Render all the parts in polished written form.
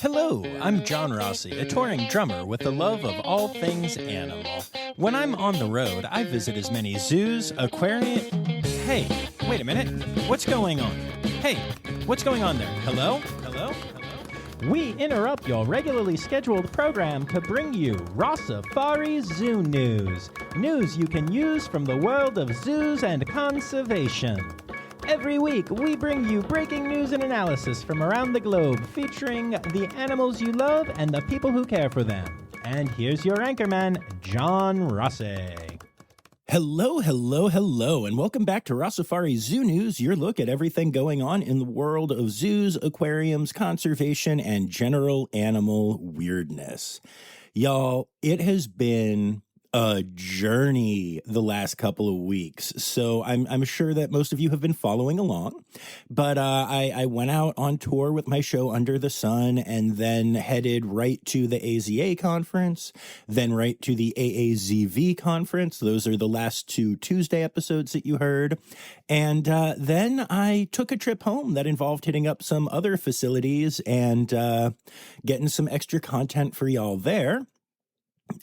Hello, I'm John Rossi, a touring drummer with a love of all things animal. When I'm on the road, I visit as many zoos, aquariums. Hey, wait a minute. What's going on? Hey, what's going on there? Hello? Hello? Hello? We interrupt your regularly scheduled program to bring you Rossifari Zoo news. News you can use from the world of zoos and conservation. Every week, we bring you breaking news and analysis from around the globe, featuring the animals you love and the people who care for them. And here's your anchorman, John Rossi. Hello, and welcome back to Rossifari Zoo News, your look at everything going on in the world of zoos, aquariums, conservation, and general animal weirdness. Y'all, it has been a journey the last couple of weeks, so I'm sure that most of you have been following along, but I went out on tour with my show Under the Sun and then headed right to the AZA conference, then right to the AAZV conference. Those are the last two Tuesday episodes that you heard, and then I took a trip home that involved hitting up some other facilities and getting some extra content for y'all there.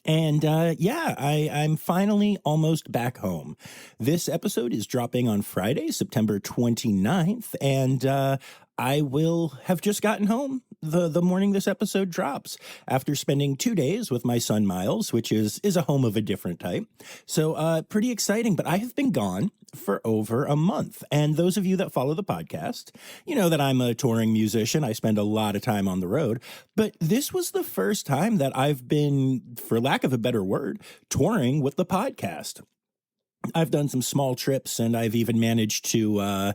And I'm finally almost back home. This episode is dropping on Friday, September 29th, and I will have just gotten home the morning this episode drops after spending 2 days with my son Miles, which is a home of a different type. So pretty exciting, but I have been gone for over a month. And those of you that follow the podcast, you know that I'm a touring musician. I spend a lot of time on the road, but this was the first time that I've been, for lack of a better word, touring with the podcast. I've done some small trips and I've even managed to,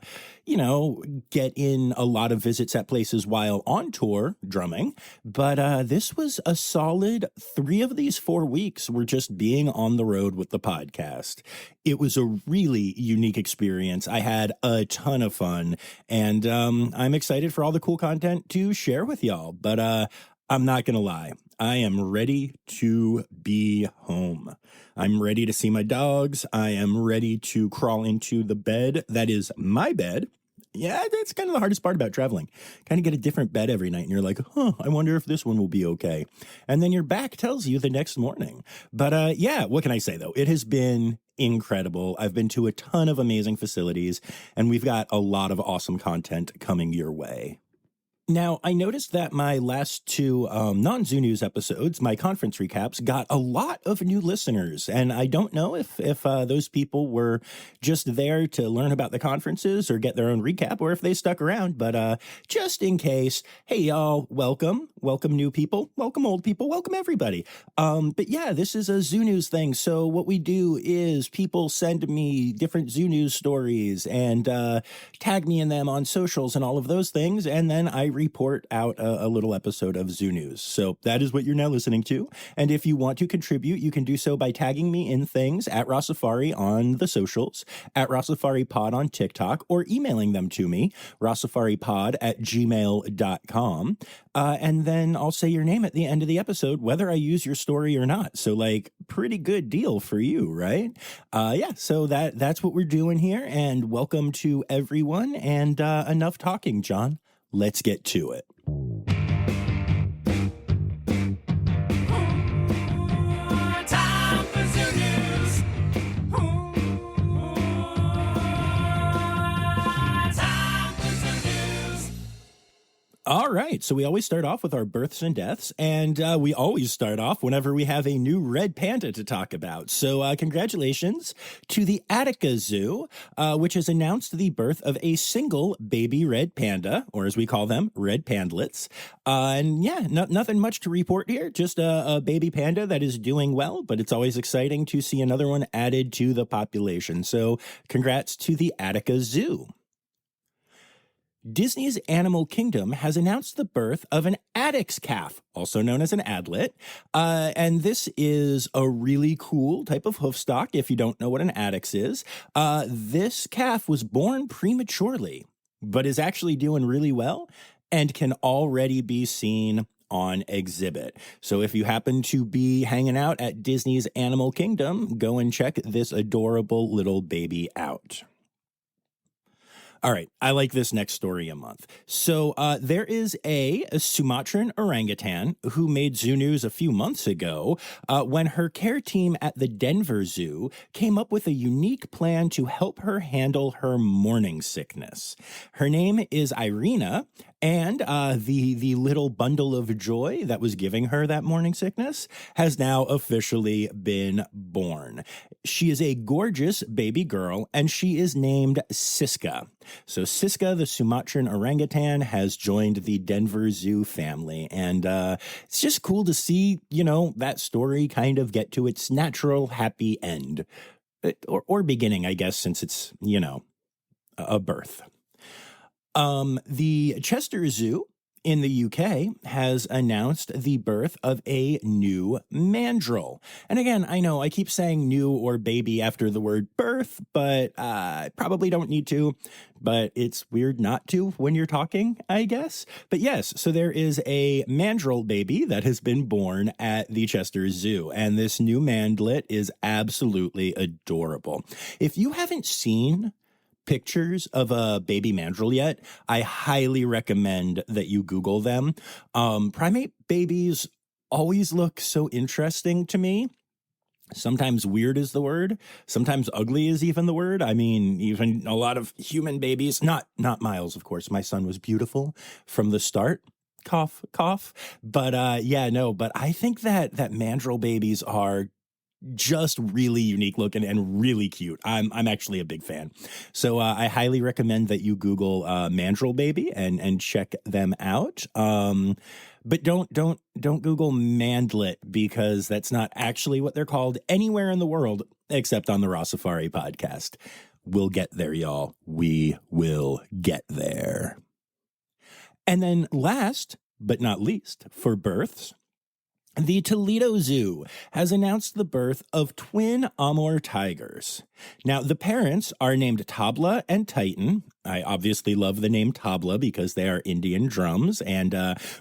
get in a lot of visits at places while on tour drumming. But this was a solid 3 of these 4 weeks were just being on the road with the podcast. It was a really unique experience. I had a ton of fun and I'm excited for all the cool content to share with y'all. But I'm not going to lie. I am ready to be home. I'm ready to see my dogs. I am ready to crawl into the bed that is my bed. Yeah, that's kind of the hardest part about traveling. Kind of get a different bed every night and you're like, I wonder if this one will be okay. And then your back tells you the next morning. But what can I say though? It has been incredible. I've been to a ton of amazing facilities and we've got a lot of awesome content coming your way. Now, I noticed that my last 2 non-Zoo News episodes, my conference recaps, got a lot of new listeners. And I don't know if those people were just there to learn about the conferences or get their own recap, or if they stuck around. But just in case, hey, y'all, welcome. Welcome new people. Welcome old people. Welcome everybody. But yeah, this is a Zoo News thing. So what we do is people send me different Zoo News stories and tag me in them on socials and all of those things. And then I report out a little episode of Zoo News. So that is what you're now listening to. And if you want to contribute, you can do so by tagging me in things at Rossifari on the socials, at Rossifari Pod on TikTok, or emailing them to me, rossifaripod@gmail.com. And then I'll say your name at the end of the episode, whether I use your story or not. So pretty good deal for you, right? So that's what we're doing here. And welcome to everyone. And enough talking, John. Let's get to it. Time for Zoo News. Time for Zoo News. All right, so we always start off with our births and deaths, and we always start off whenever we have a new red panda to talk about. So congratulations to the Utica Zoo, which has announced the birth of a single baby red panda, or as we call them, red pandlets. Nothing much to report here, just a baby panda that is doing well, but it's always exciting to see another one added to the population. So congrats to the Utica Zoo. Disney's Animal Kingdom has announced the birth of an addax calf, also known as an adlet. And this is a really cool type of hoofstock, if you don't know what an addax is. This calf was born prematurely, but is actually doing really well and can already be seen on exhibit. So if you happen to be hanging out at Disney's Animal Kingdom, go and check this adorable little baby out. All right, I like this next story a month. So there is a Sumatran orangutan who made zoo news a few months ago when her care team at the Denver Zoo came up with a unique plan to help her handle her morning sickness. Her name is Irina, and the little bundle of joy that was giving her that morning sickness has now officially been born. She is a gorgeous baby girl, and she is named Siska. So Siska, the Sumatran orangutan, has joined the Denver Zoo family, and it's just cool to see, that story kind of get to its natural happy end, or beginning, I guess, since it's, a birth. The Chester Zoo in the UK has announced the birth of a new mandrill. And again, I know I keep saying new or baby after the word birth, but I probably don't need to, but it's weird not to when you're talking, I guess. But yes, so there is a mandrill baby that has been born at the Chester Zoo, and this new mandlet is absolutely adorable. If you haven't seen pictures of a baby mandrill yet, I highly recommend that you Google them. Primate babies always look so interesting to me. Sometimes weird is the word. Sometimes ugly is even the word. I mean, even a lot of human babies, not Miles, of course. My son was beautiful from the start. Cough, cough. But but I think that mandrill babies are just really unique looking and really cute. I'm actually a big fan. So I highly recommend that you Google mandrill baby and check them out. But don't Google mandlet, because that's not actually what they're called anywhere in the world except on the Rossifari podcast. We'll get there, y'all. We will get there. And then last but not least, for births, the Toledo Zoo has announced the birth of twin Amur tigers. Now, the parents are named Tabla and Titan. I obviously love the name Tabla because they are Indian drums, and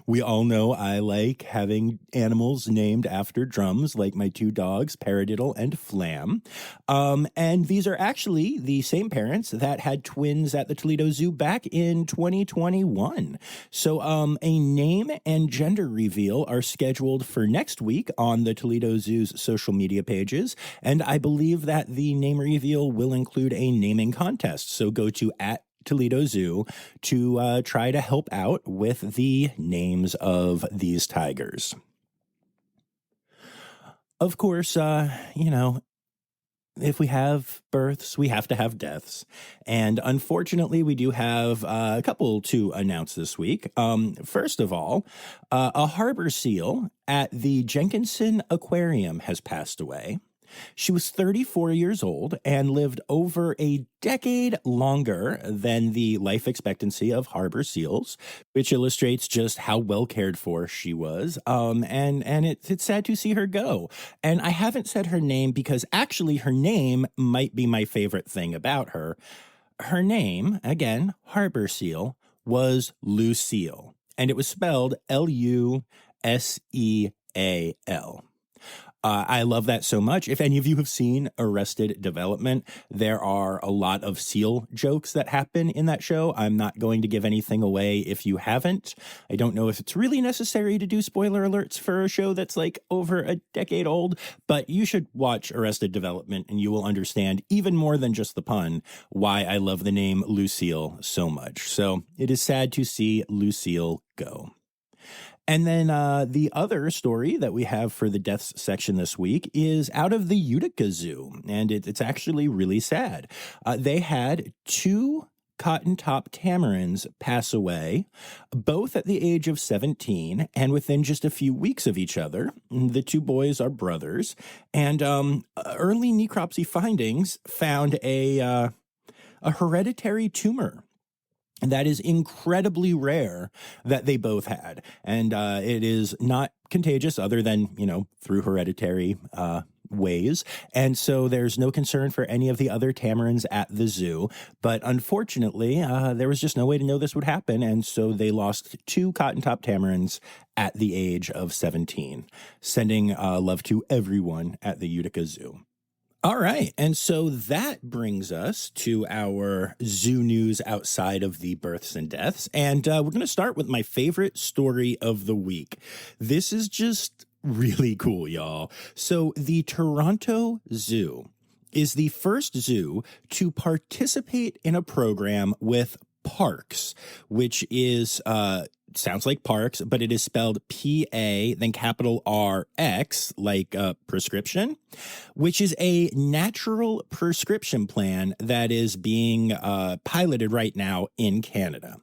we all know I like having animals named after drums, like my two dogs, Paradiddle and Flam. And these are actually the same parents that had twins at the Toledo Zoo back in 2021. So a name and gender reveal are scheduled for next week on the Toledo Zoo's social media pages, and I believe that the name reveal will include a naming contest. So go to @Toledo Zoo to try to help out with the names of these tigers. Of course, if we have births, we have to have deaths. And unfortunately, we do have a couple to announce this week. First of all, a harbor seal at the Jenkinson Aquarium has passed away. She was 34 years old and lived over a decade longer than the life expectancy of harbor seals, which illustrates just how well cared for she was. And it's sad to see her go. And I haven't said her name because actually her name might be my favorite thing about her. Her name, again, harbor seal, was Lucille, and it was spelled Luseal. I love that so much. If any of you have seen Arrested Development, there are a lot of seal jokes that happen in that show. I'm not going to give anything away if you haven't. I don't know if it's really necessary to do spoiler alerts for a show that's like over a decade old, but you should watch Arrested Development and you will understand even more than just the pun why I love the name Lucille so much. So it is sad to see Lucille go. And then the other story that we have for the deaths section this week is out of the Utica Zoo, and it's actually really sad. They had two cotton-top tamarins pass away, both at the age of 17 and within just a few weeks of each other. The two boys are brothers, and early necropsy findings found a hereditary tumor. And that is incredibly rare that they both had. And it is not contagious other than, through hereditary ways. And so there's no concern for any of the other tamarins at the zoo. But unfortunately, there was just no way to know this would happen. And so they lost two cotton-top tamarins at the age of 17. Sending love to everyone at the Utica Zoo. All right. And so that brings us to our zoo news outside of the births and deaths. And we're going to start with my favorite story of the week. This is just really cool, y'all. So the Toronto Zoo is the first zoo to participate in a program with Parks, which is sounds like parks, but it is spelled P-A, then capital R-X, like prescription, which is a natural prescription plan that is being piloted right now in Canada.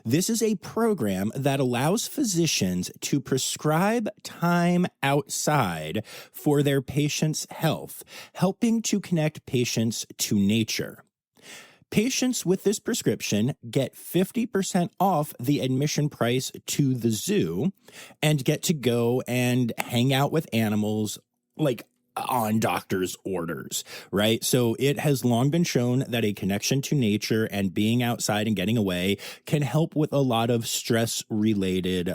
This is a program that allows physicians to prescribe time outside for their patients' health, helping to connect patients to nature. Patients with this prescription get 50% off the admission price to the zoo and get to go and hang out with animals like on doctor's orders, right? So it has long been shown that a connection to nature and being outside and getting away can help with a lot of stress-related,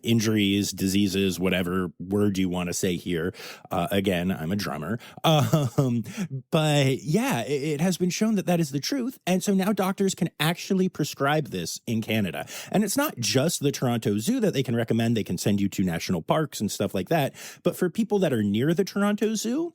injuries, diseases, whatever word you want to say here. Again, I'm a drummer. But yeah, it has been shown that that is the truth. And so now doctors can actually prescribe this in Canada. And it's not just the Toronto Zoo that they can recommend. They can send you to national parks and stuff like that. But for people that are near the Toronto Zoo,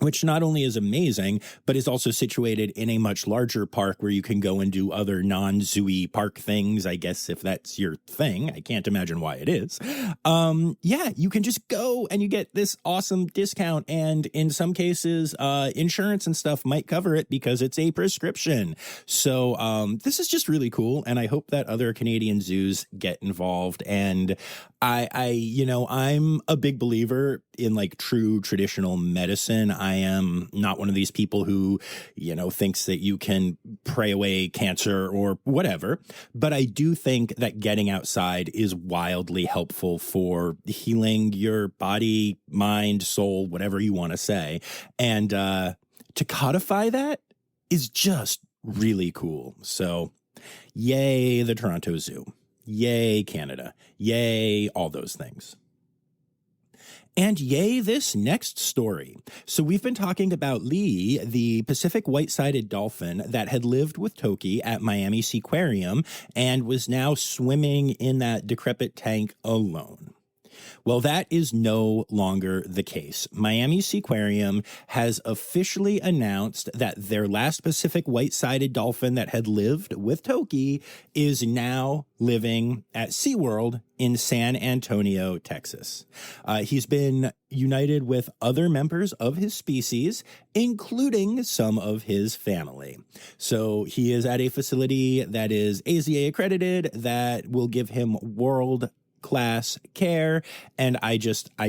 which not only is amazing, but is also situated in a much larger park where you can go and do other non-zoo-y park things, I guess, if that's your thing. I can't imagine why it is. You can just go and you get this awesome discount. And in some cases, insurance and stuff might cover it because it's a prescription. So this is just really cool. And I hope that other Canadian zoos get involved. And I'm a big believer in like true traditional medicine. I am not one of these people who, thinks that you can pray away cancer or whatever. But I do think that getting outside is wildly helpful for healing your body, mind, soul, whatever you want to say. And to codify that is just really cool. So yay, the Toronto Zoo. Yay, Canada. Yay, all those things. And yay, this next story. So we've been talking about Lee, the Pacific white-sided dolphin that had lived with Toki at Miami Seaquarium and was now swimming in that decrepit tank alone. Well, that is no longer the case. Miami Seaquarium has officially announced that their last Pacific white-sided dolphin that had lived with Toki is now living at SeaWorld in San Antonio, Texas. He's been united with other members of his species, including some of his family. So he is at a facility that is AZA accredited that will give him world-class care, and I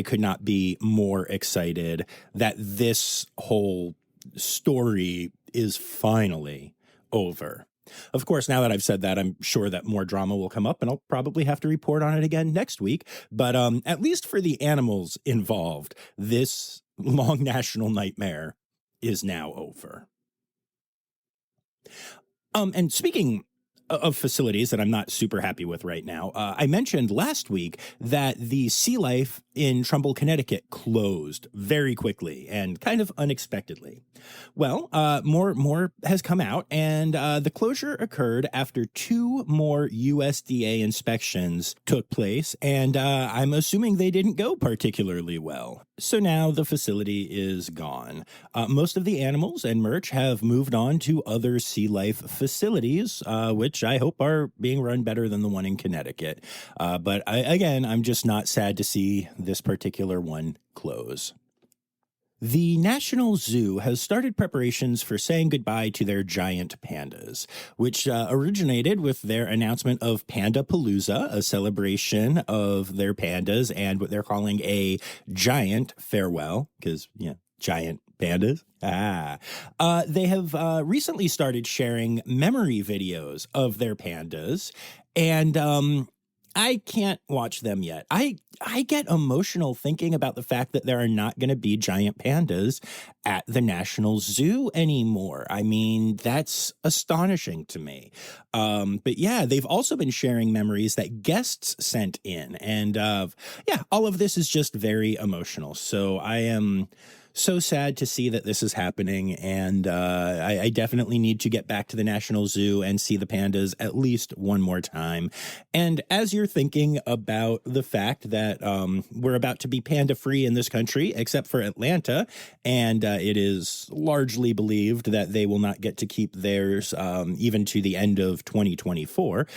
could not be more excited that this whole story is finally over. Of course, now that I've said that, I'm sure that more drama will come up and I'll probably have to report on it again next week. But at least for the animals involved, this long national nightmare is now over. And speaking of facilities that I'm not super happy with right now, I mentioned last week that the Sea Life in Trumbull, Connecticut closed very quickly and kind of unexpectedly. Well, more has come out, and the closure occurred after 2 more USDA inspections took place, and I'm assuming they didn't go particularly well. So now the facility is gone. Most of the animals and merch have moved on to other Sea Life facilities, which I hope are being run better than the one in Connecticut. But I'm just not sad to see this particular one close. The National Zoo has started preparations for saying goodbye to their giant pandas, which originated with their announcement of Panda Palooza, a celebration of their pandas and what they're calling a giant farewell, because, giant pandas. They have recently started sharing memory videos of their pandas, and I can't watch them yet. I get emotional thinking about the fact that there are not going to be giant pandas at the National Zoo anymore. I mean, that's astonishing to me. But yeah, they've also been sharing memories that guests sent in. And all of this is just very emotional. So I am So sad to see that this is happening, and I definitely need to get back to the National Zoo and see the pandas at least one more time. And as you're thinking about the fact that we're about to be panda-free in this country, except for Atlanta, and it is largely believed that they will not get to keep theirs even to the end of 2024,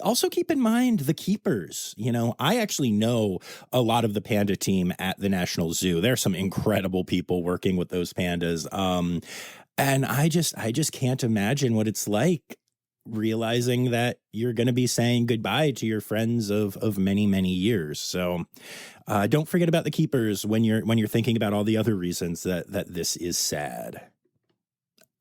also keep in mind the keepers. You know, I actually know a lot of the panda team at the National Zoo. There are some incredible people working with those pandas. And I just can't imagine what it's like realizing that you're going to be saying goodbye to your friends of many, many years. So don't forget about the keepers when you're thinking about all the other reasons that this is sad.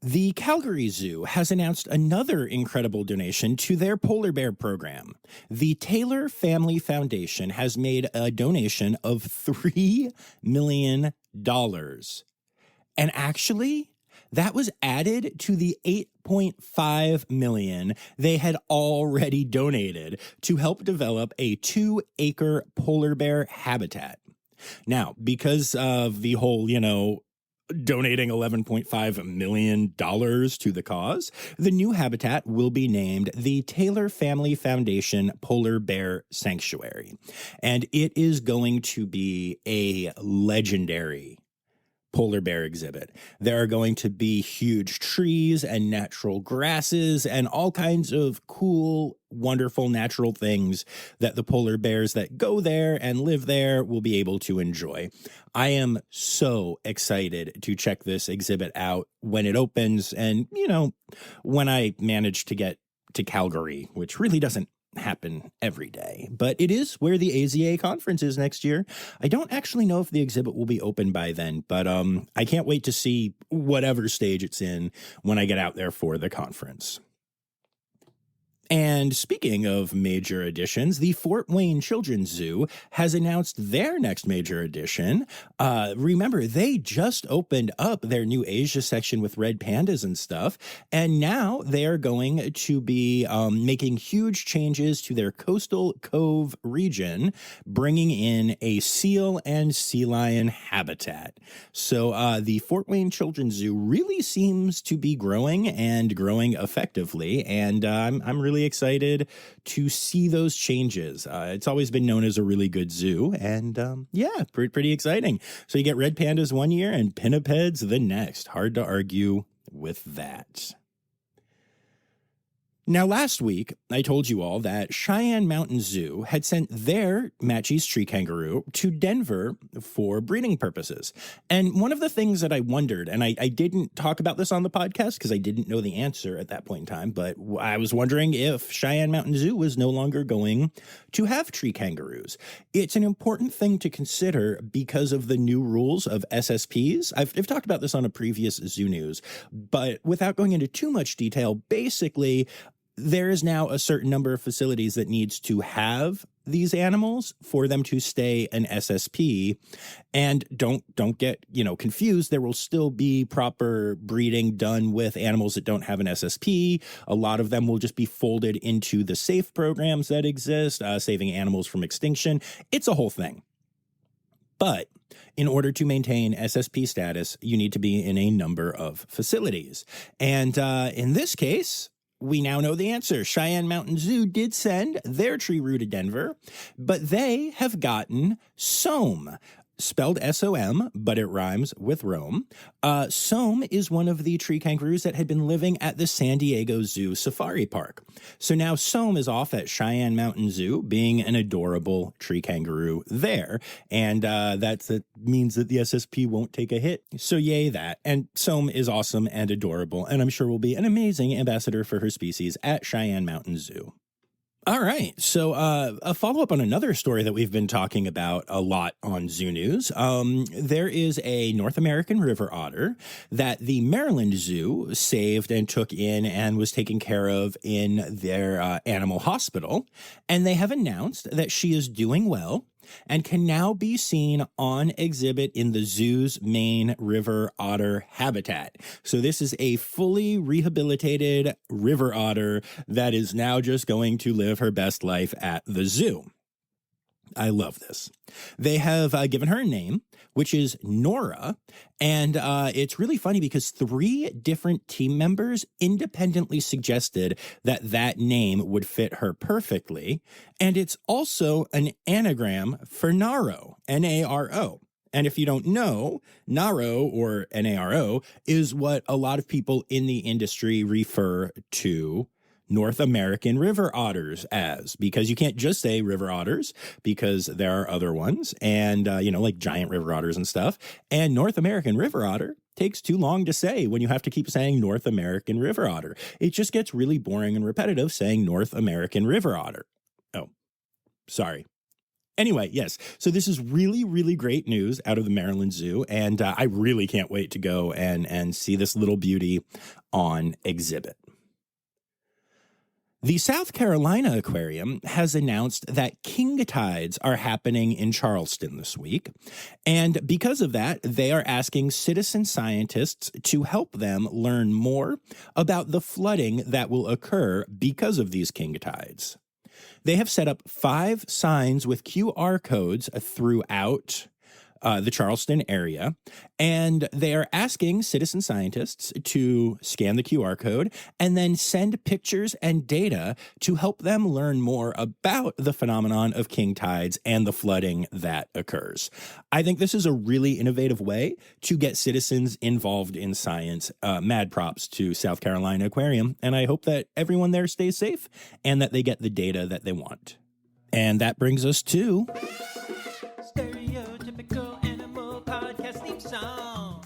The Calgary Zoo has announced another incredible donation to their polar bear program. The Taylor Family Foundation has made a donation of $3 million. And actually, that was added to the $8.5 million they had already donated to help develop a 2-acre polar bear habitat. Now, because of the whole, donating $11.5 million to the cause, the new habitat will be named the Taylor Family Foundation Polar Bear Sanctuary. And it is going to be a legendary polar bear exhibit. There are going to be huge trees and natural grasses and all kinds of cool, wonderful natural things that the polar bears that go there and live there will be able to enjoy. I am so excited to check this exhibit out when it opens and, when I manage to get to Calgary, which really doesn't happen every day, but it is where the AZA conference is next year. I don't actually know if the exhibit will be open by then, but I can't wait to see whatever stage it's in when I get out there for the conference. And speaking of major additions, the Fort Wayne Children's Zoo has announced their next major addition. Remember, they just opened up their new Asia section with red pandas and stuff, and now they are going to be making huge changes to their Coastal Cove region, bringing in a seal and sea lion habitat. So the Fort Wayne Children's Zoo really seems to be growing and growing effectively, and I'm really excited to see those changes. It's always been known as a really good zoo, and pretty exciting. So you get red pandas one year and pinnipeds the next. Hard to argue with that. Now, last week, I told you all that Cheyenne Mountain Zoo had sent their Matschie's tree kangaroo to Denver for breeding purposes. And one of the things that I wondered, and I didn't talk about this on the podcast because I didn't know the answer at that point in time, but I was wondering if Cheyenne Mountain Zoo was no longer going to have tree kangaroos. It's an important thing to consider because of the new rules of SSPs. I've talked about this on a previous Zoo News, but without going into too much detail, basically, there is now a certain number of facilities that needs to have these animals for them to stay an SSP. And don't get, confused. There will still be proper breeding done with animals that don't have an SSP. A lot of them will just be folded into the SAFE programs that exist, saving animals from extinction. It's a whole thing. But in order to maintain SSP status, you need to be in a number of facilities. And in this case, we now know the answer. Cheyenne Mountain Zoo did send their tree roo to Denver, but they have gotten SOM, spelled S-O-M, but it rhymes with Rome. SOM is one of the tree kangaroos that had been living at the San Diego Zoo Safari Park. So now SOM is off at Cheyenne Mountain Zoo, being an adorable tree kangaroo there. And that means that the SSP won't take a hit. So yay that. And SOM is awesome and adorable, and I'm sure will be an amazing ambassador for her species at Cheyenne Mountain Zoo. All right. So a follow-up on another story that we've been talking about a lot on Zoo News. There is a North American river otter that the Maryland Zoo saved and took in and was taken care of in their animal hospital. And they have announced that she is doing well and can now be seen on exhibit in the zoo's main river otter habitat. So this is a fully rehabilitated river otter that is now just going to live her best life at the zoo. I love this. They have given her a name, which is Nora. And it's really funny because 3 different team members independently suggested that that name would fit her perfectly. And it's also an anagram for Naro, N-A-R-O. And if you don't know, Naro, or N-A-R-O, is what a lot of people in the industry refer to North American river otters as, because you can't just say river otters because there are other ones and, like giant river otters and stuff. And North American river otter takes too long to say when you have to keep saying North American river otter. It just gets really boring and repetitive saying North American river otter. Oh, sorry. Anyway, yes. So this is really, really great news out of the Maryland Zoo. And I really can't wait to go and see this little beauty on exhibit. The South Carolina Aquarium has announced that king tides are happening in Charleston this week. And because of that, they are asking citizen scientists to help them learn more about the flooding that will occur because of these king tides. They have set up 5 signs with QR codes throughout the Charleston area, and they are asking citizen scientists to scan the QR code and then send pictures and data to help them learn more about the phenomenon of king tides and the flooding that occurs. I think this is a really innovative way to get citizens involved in science. Mad props to South Carolina Aquarium, and I hope that everyone there stays safe and that they get the data that they want. And that brings us to Stereotypical Animal Podcast theme song.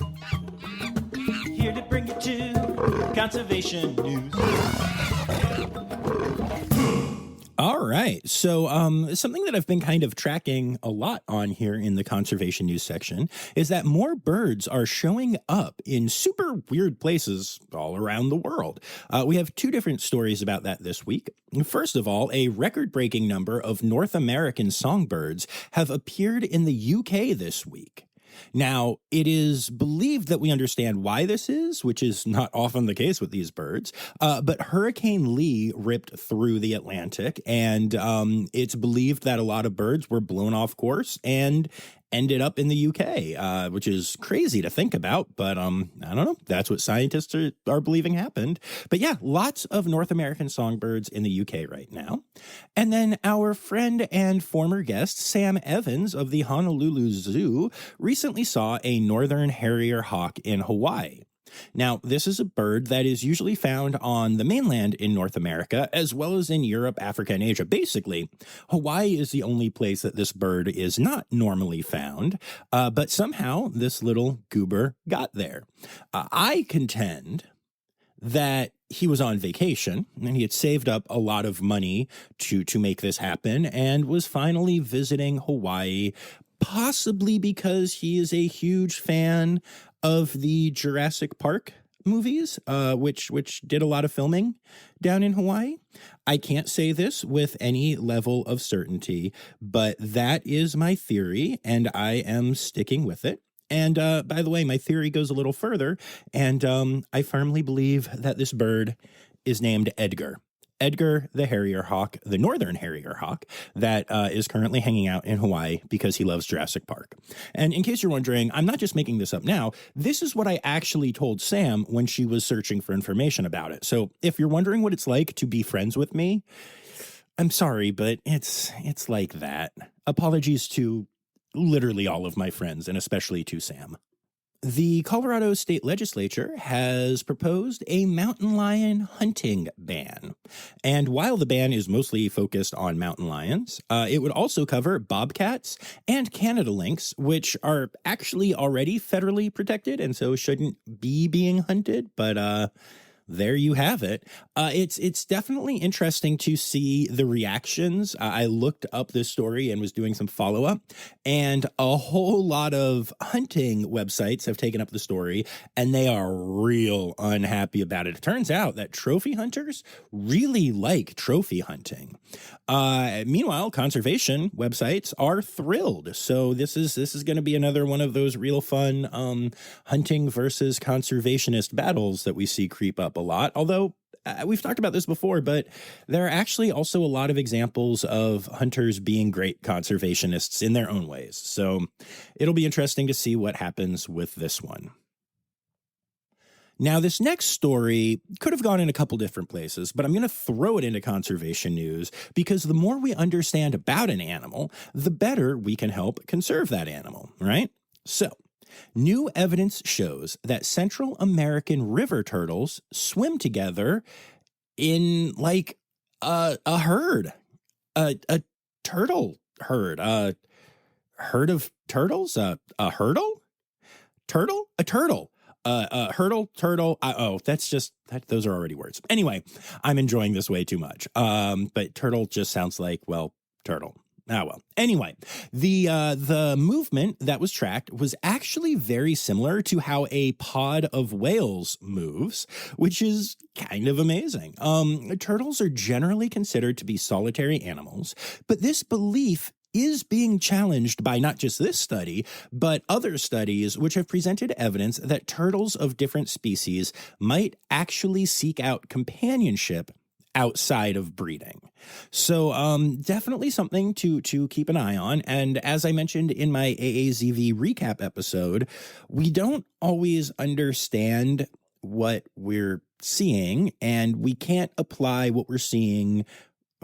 Here to bring you to conservation news. All right. So something that I've been kind of tracking a lot on here in the conservation news section is that more birds are showing up in super weird places all around the world. We have 2 different stories about that this week. First of all, a record-breaking number of North American songbirds have appeared in the UK this week. Now, it is believed that we understand why this is, which is not often the case with these birds, but Hurricane Lee ripped through the Atlantic, and it's believed that a lot of birds were blown off course and ended up in the UK, which is crazy to think about, but I don't know. That's what scientists are believing happened. But yeah, lots of North American songbirds in the UK right now. And then our friend and former guest, Sam Evans of the Honolulu Zoo, recently saw a northern harrier hawk in Hawaii. Now, this is a bird that is usually found on the mainland in North America, as well as in Europe, Africa, and Asia. Basically, Hawaii is the only place that this bird is not normally found, but somehow this little goober got there. I contend that he was on vacation and he had saved up a lot of money to make this happen and was finally visiting Hawaii, possibly because he is a huge fan of the Jurassic Park movies, which did a lot of filming down in Hawaii. I can't say this with any level of certainty, but that is my theory, and I am sticking with it. And by the way, my theory goes a little further, and I firmly believe that this bird is named Edgar. Edgar the harrier hawk, the northern harrier hawk, that is currently hanging out in Hawaii because he loves Jurassic Park. And in case you're wondering, I'm not just making this up now. This is what I actually told Sam when she was searching for information about it. So if you're wondering what it's like to be friends with me, I'm sorry, but it's like that. Apologies to literally all of my friends, and especially to Sam. The Colorado State Legislature has proposed a mountain lion hunting ban. And while the ban is mostly focused on mountain lions, it would also cover bobcats and Canada lynx, which are actually already federally protected and so shouldn't be being hunted. But there you have it. It's definitely interesting to see the reactions. I looked up this story and was doing some follow-up, and a whole lot of hunting websites have taken up the story, and they are real unhappy about it. It turns out that trophy hunters really like trophy hunting. Meanwhile, conservation websites are thrilled. So this is going to be another one of those real fun hunting versus conservationist battles that we see creep up a lot. Although, we've talked about this before, but there are actually also a lot of examples of hunters being great conservationists in their own ways. So it'll be interesting to see what happens with this one. Now, this next story could have gone in a couple different places, but I'm going to throw it into conservation news because the more we understand about an animal, the better we can help conserve that animal, right? So, new evidence shows that Central American river turtles swim together in like a herd, a turtle herd, a herd of turtles, a hurdle, turtle, a turtle. Hurdle, turtle. Those are already words. Anyway, I'm enjoying this way too much. But turtle just sounds like, well, turtle. Well. Anyway, the movement that was tracked was actually very similar to how a pod of whales moves, which is kind of amazing. Turtles are generally considered to be solitary animals, but this belief is being challenged by not just this study, but other studies which have presented evidence that turtles of different species might actually seek out companionship outside of breeding. So definitely something to keep an eye on. And as I mentioned in my AAZV recap episode, we don't always understand what we're seeing, and we can't apply what we're seeing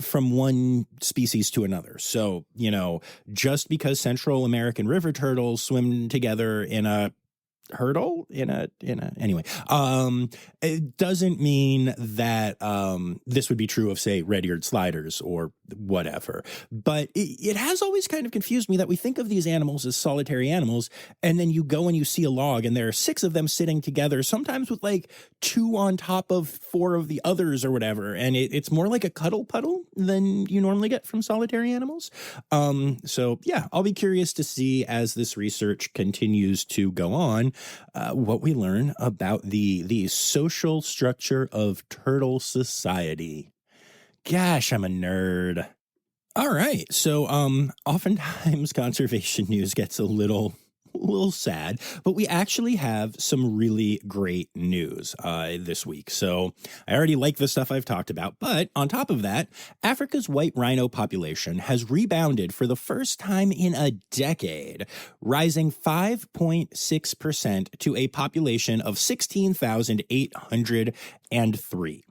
from one species to another. So, just because Central American river turtles swim together in a hurdle anyway, it doesn't mean that this would be true of, say, red-eared sliders or whatever. But it has always kind of confused me that we think of these animals as solitary animals, and then you go and you see a log and there are 6 of them sitting together, sometimes with like 2 on top of 4 of the others or whatever, and it's more like a cuddle puddle than you normally get from solitary animals. So yeah, I'll be curious to see as this research continues to go on what we learn about the social structure of turtle society. Gosh, I'm a nerd. All right. So, oftentimes conservation news gets a little sad, but we actually have some really great news this week. So I already like the stuff I've talked about, but on top of that, Africa's white rhino population has rebounded for the first time in a decade, rising 5.6% to a population of 16,803.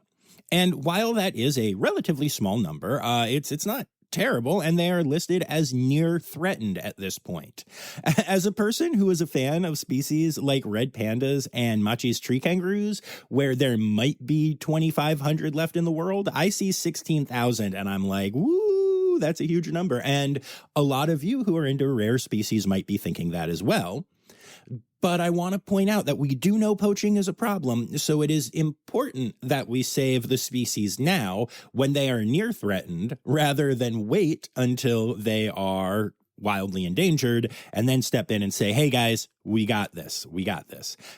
And while that is a relatively small number, it's not terrible, and they are listed as near threatened at this point. As a person who is a fan of species like red pandas and Machi's tree kangaroos, where there might be 2,500 left in the world, I see 16,000 and I'm like, woo, that's a huge number. And a lot of you who are into rare species might be thinking that as well. But I want to point out that we do know poaching is a problem, so it is important that we save the species now when they are near threatened, rather than wait until they are wildly endangered and then step in and say, hey guys, we got this.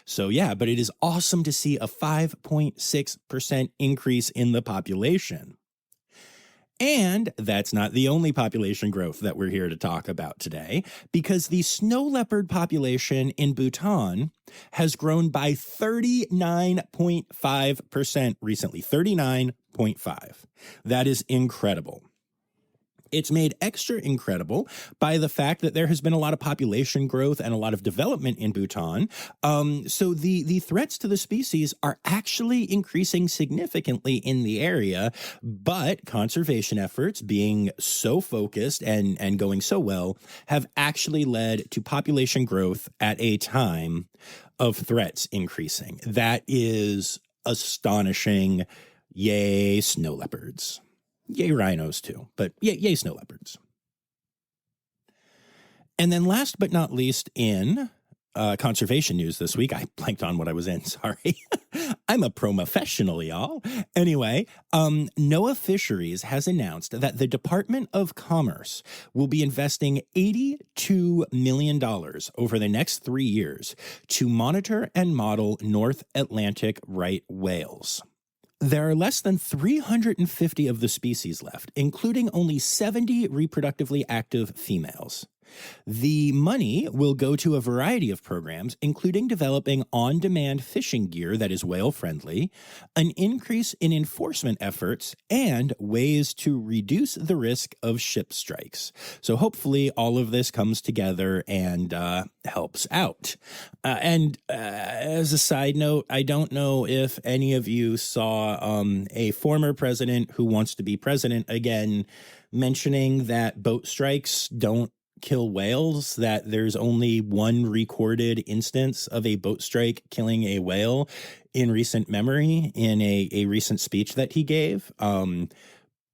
So yeah, but it is awesome to see a 5.6% increase in the population. And that's not the only population growth that we're here to talk about today, because the snow leopard population in Bhutan has grown by 39.5% recently. 39.5. That is incredible. It's made extra incredible by the fact that there has been a lot of population growth and a lot of development in Bhutan. So the threats to the species are actually increasing significantly in the area, but conservation efforts being so focused and going so well have actually led to population growth at a time of threats increasing. That is astonishing. Yay, snow leopards. Yay, rhinos too, but yay, snow leopards. And then last but not least in conservation news this week, I blanked on what I was in, sorry. I'm a pro-professional, y'all. Anyway, NOAA Fisheries has announced that the Department of Commerce will be investing $82 million over the next 3 years to monitor and model North Atlantic right whales. There are less than 350 of the species left, including only 70 reproductively active females. The money will go to a variety of programs, including developing on-demand fishing gear that is whale-friendly, an increase in enforcement efforts, and ways to reduce the risk of ship strikes. So hopefully all of this comes together and helps out. As a side note, I don't know if any of you saw a former president who wants to be president again mentioning that boat strikes don't kill whales, that there's only one recorded instance of a boat strike killing a whale in recent memory in a recent speech that he gave.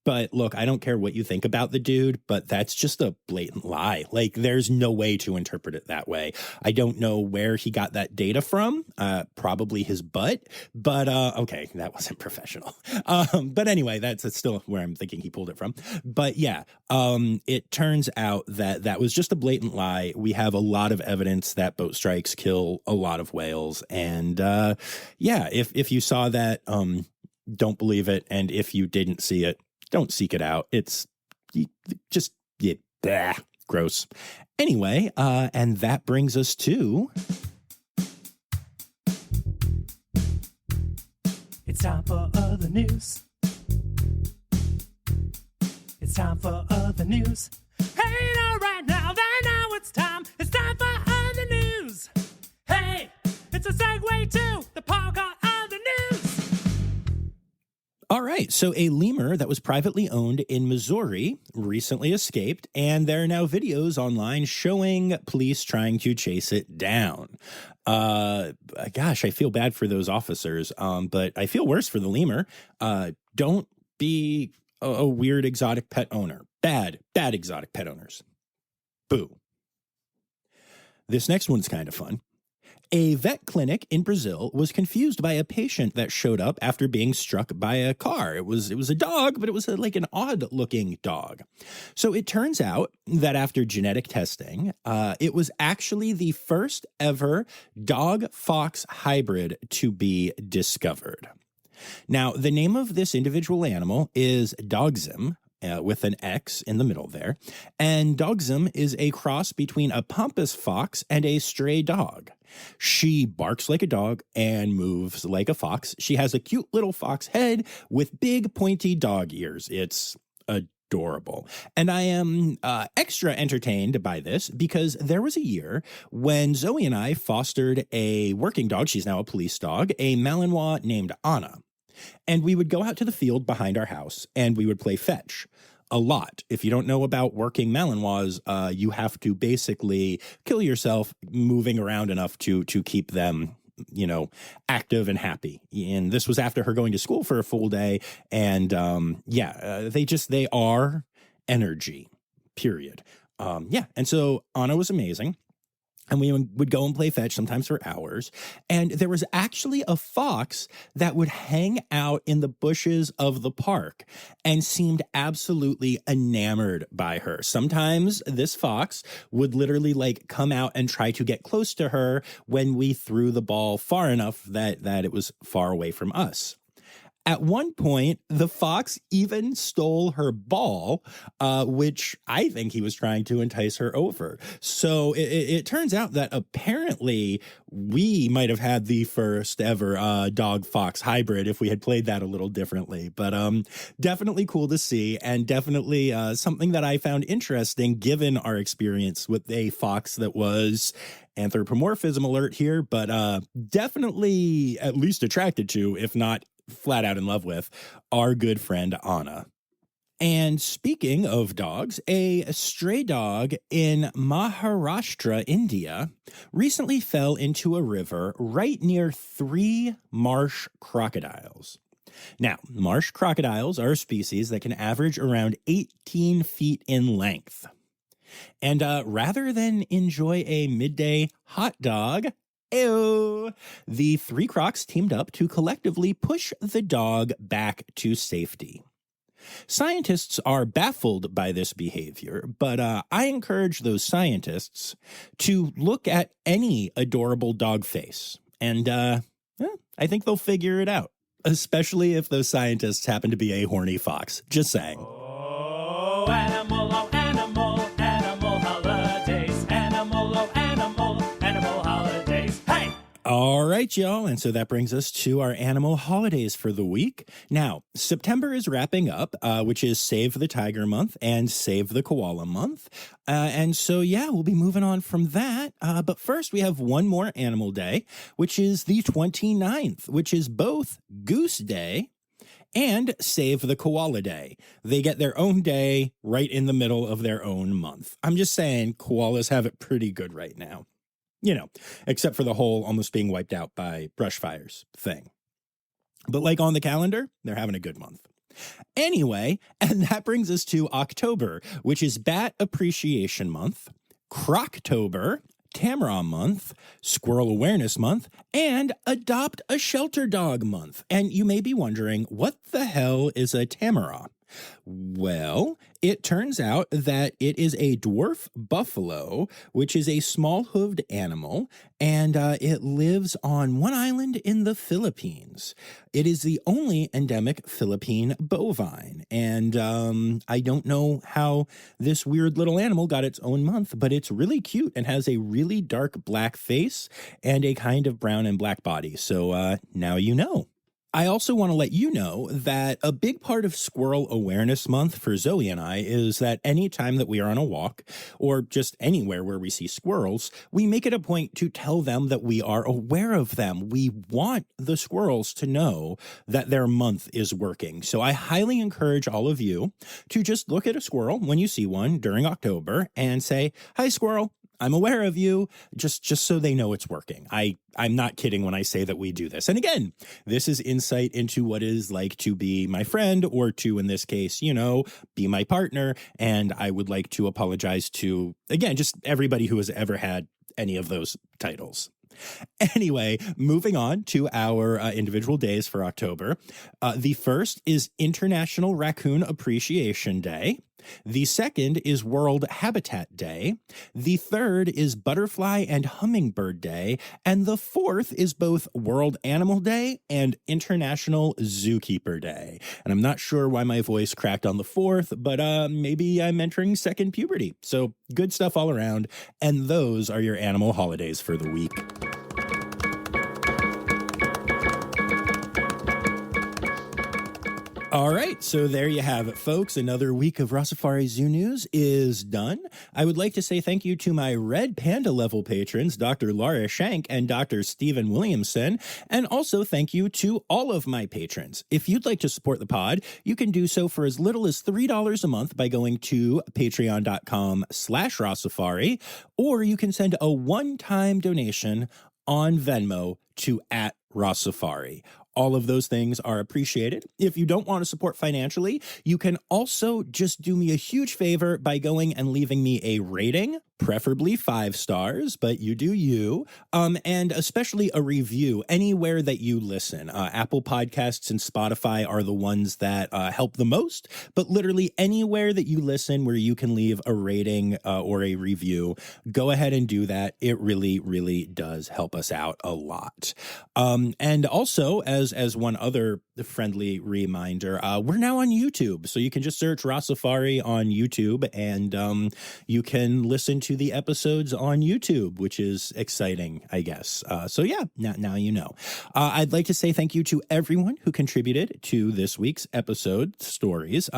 But look, I don't care what you think about the dude, but that's just a blatant lie. Like, there's no way to interpret it that way. I don't know where he got that data from, probably his butt, but okay, that wasn't professional. But anyway, that's still where I'm thinking he pulled it from. But yeah, it turns out that that was just a blatant lie. We have a lot of evidence that boat strikes kill a lot of whales. And yeah, if you saw that, don't believe it. And if you didn't see it, don't seek it out. It's just gross. Anyway, and that brings us to... It's time for other news. It's time for other news. Hey, now, right now, it's time. It's time for other news. Hey, it's a segue to the part called other news. All right, so a lemur that was privately owned in Missouri recently escaped, and there are now videos online showing police trying to chase it down. Gosh, I feel bad for those officers, but I feel worse for the lemur. Don't be a weird exotic pet owner. Bad exotic pet owners. Boo. This next one's kind of fun. A vet clinic in Brazil was confused by a patient that showed up after being struck by a car. It was a dog, but it was like an odd-looking dog. So it turns out that after genetic testing, it was actually the first ever dog-fox hybrid to be discovered. Now, the name of this individual animal is Dogzim, with an X in the middle there. And Dogzim is a cross between a pampas fox and a stray dog. She barks like a dog and moves like a fox. She has a cute little fox head with big pointy dog ears. It's adorable. And I am extra entertained by this because there was a year when Zoe and I fostered a working dog. She's now a police dog, a Malinois named Anna. And we would go out to the field behind our house and we would play fetch a lot. If you don't know about working Malinois, you have to basically kill yourself moving around enough to keep them, you know, active and happy. And this was after her going to school for a full day. And they are energy, period. And so Anna was amazing. And we would go and play fetch, sometimes for hours. And there was actually a fox that would hang out in the bushes of the park and seemed absolutely enamored by her. Sometimes this fox would literally like come out and try to get close to her when we threw the ball far enough that it was far away from us. At one point, the fox even stole her ball, which I think he was trying to entice her over. So it turns out that apparently we might have had the first ever dog-fox hybrid if we had played that a little differently. But definitely cool to see, and definitely something that I found interesting given our experience with a fox that was... anthropomorphism alert here, but definitely at least attracted to, if not flat out in love with, our good friend Anna. And speaking of dogs, a stray dog in Maharashtra, India, recently fell into a river right near 3 marsh crocodiles. Now, marsh crocodiles are a species that can average around 18 feet in length. And rather than enjoy a midday hot dog, ew, the 3 crocs teamed up to collectively push the dog back to safety. Scientists are baffled by this behavior, but I encourage those scientists to look at any adorable dog face, and I think they'll figure it out, especially if those scientists happen to be a horny fox. Just saying. Oh, animal holiday. All right, y'all. And so that brings us to our animal holidays for the week. Now, September is wrapping up, which is Save the Tiger Month and Save the Koala Month. And so, yeah, we'll be moving on from that. But first, we have one more animal day, which is the 29th, which is both Goose Day and Save the Koala Day. They get their own day right in the middle of their own month. I'm just saying, koalas have it pretty good right now. You know, except for the whole almost being wiped out by brush fires thing. But like on the calendar, they're having a good month. Anyway, and that brings us to October, which is Bat Appreciation Month, Croctober, Tamarin Month, Squirrel Awareness Month, and Adopt a Shelter Dog Month. And you may be wondering, what the hell is a tamarin? Well, it turns out that it is a dwarf buffalo, which is a small-hooved animal, and it lives on one island in the Philippines. It is the only endemic Philippine bovine, and I don't know how this weird little animal got its own month, but it's really cute and has a really dark black face and a kind of brown and black body, so now you know. I also want to let you know that a big part of Squirrel Awareness Month for Zoe and I is that any time that we are on a walk or just anywhere where we see squirrels, we make it a point to tell them that we are aware of them. We want the squirrels to know that their month is working. So I highly encourage all of you to just look at a squirrel when you see one during October and say, "Hi, squirrel. I'm aware of you," just so they know it's working. I'm not kidding when I say that we do this. And again, this is insight into what it is like to be my friend or to, in this case, you know, be my partner. And I would like to apologize to, again, just everybody who has ever had any of those titles. Anyway, moving on to our individual days for October. The first is International Raccoon Appreciation Day. The second is World Habitat Day. The third is Butterfly and Hummingbird Day. And the fourth is both World Animal Day and International Zookeeper Day. And I'm not sure why my voice cracked on the fourth, but maybe I'm entering second puberty. So good stuff all around. And those are your animal holidays for the week. All right, so there you have it, folks. Another week of Rossifari Zoo News is done. I would like to say thank you to my Red Panda level patrons, Dr. Laura Shank and Dr. Stephen Williamson, and also thank you to all of my patrons. If you'd like to support the pod, you can do so for as little as $3 a month by going to patreon.com/Rossifari, or you can send a one-time donation on Venmo to @Rossifari. All of those things are appreciated. If you don't want to support financially, you can also just do me a huge favor by going and leaving me a rating, preferably 5 stars, but you do you, and especially a review anywhere that you listen. Apple Podcasts and Spotify are the ones that help the most, but literally anywhere that you listen where you can leave a rating or a review, go ahead and do that. It really, really does help us out a lot. And also, as one other friendly reminder, we're now on YouTube, so you can just search Rossifari on YouTube, and you can listen to the episodes on YouTube, which is exciting, I guess. So yeah, now you know. I'd like to say thank you to everyone who contributed to this week's episode stories.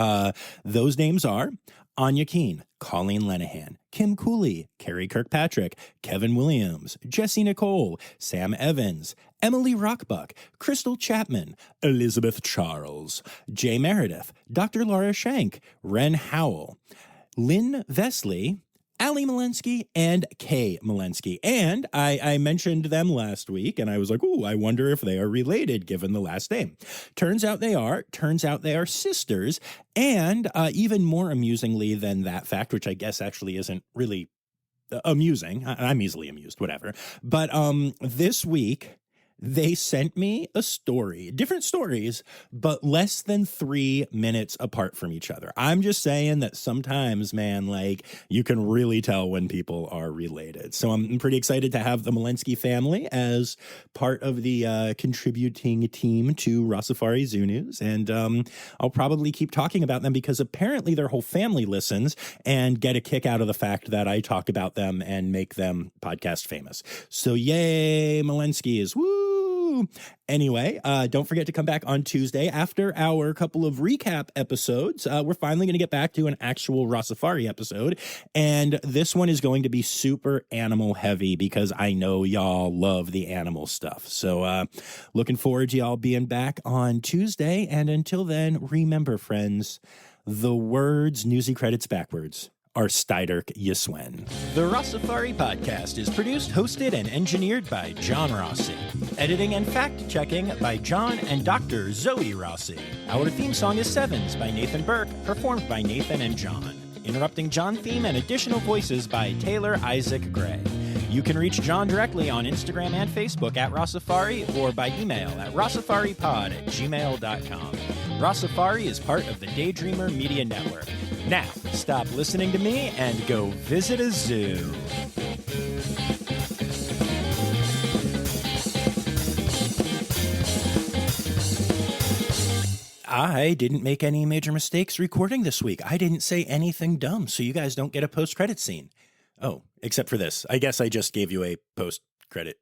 Those names are Anya Keene, Colleen Lenahan, Kim Cooley, Carrie Kirkpatrick, Kevin Williams, Jesse Nicole, Sam Evans, Emily Rockbuck, Crystal Chapman, Elizabeth Charles, Jay Meredith, Dr. Laura Shank, Ren Howell, Lynn Vesley, Ali Malensky, and Kay Malensky. And I mentioned them last week, and I was like, ooh, I wonder if they are related, given the last name. Turns out they are. Turns out they are sisters. And even more amusingly than that fact, which I guess actually isn't really amusing. I'm easily amused, whatever. But this week, They sent me a story, different stories, but less than 3 minutes apart from each other. I'm just saying that sometimes, man, like you can really tell when people are related. So I'm pretty excited to have the Malensky family as part of the contributing team to Rossifari Zoo News. And I'll probably keep talking about them because apparently their whole family listens and get a kick out of the fact that I talk about them and make them podcast famous. So yay, Malenskys, woo! Anyway, don't forget to come back on Tuesday after our couple of recap episodes. We're finally going to get back to an actual Rossifari episode, and this one is going to be super animal heavy because I know y'all love the animal stuff. So looking forward to y'all being back on Tuesday, and until then, remember, friends, the words Newsy credits backwards are Steiderk Yiswen. The Rossifari podcast is produced, hosted, and engineered by John Rossi. Editing and fact-checking by John and Dr. Zoe Rossi. Our theme song is Sevens by Nathan Burke, performed by Nathan and John. Interrupting John theme and additional voices by Taylor Isaac Gray. You can reach John directly on Instagram and Facebook at Rossifari or by email at rossifaripod@gmail.com. Rossifari is part of the Daydreamer Media Network. Now, stop listening to me and go visit a zoo. I didn't make any major mistakes recording this week. I didn't say anything dumb, so you guys don't get a post-credit scene. Oh, except for this. I guess I just gave you a post-credit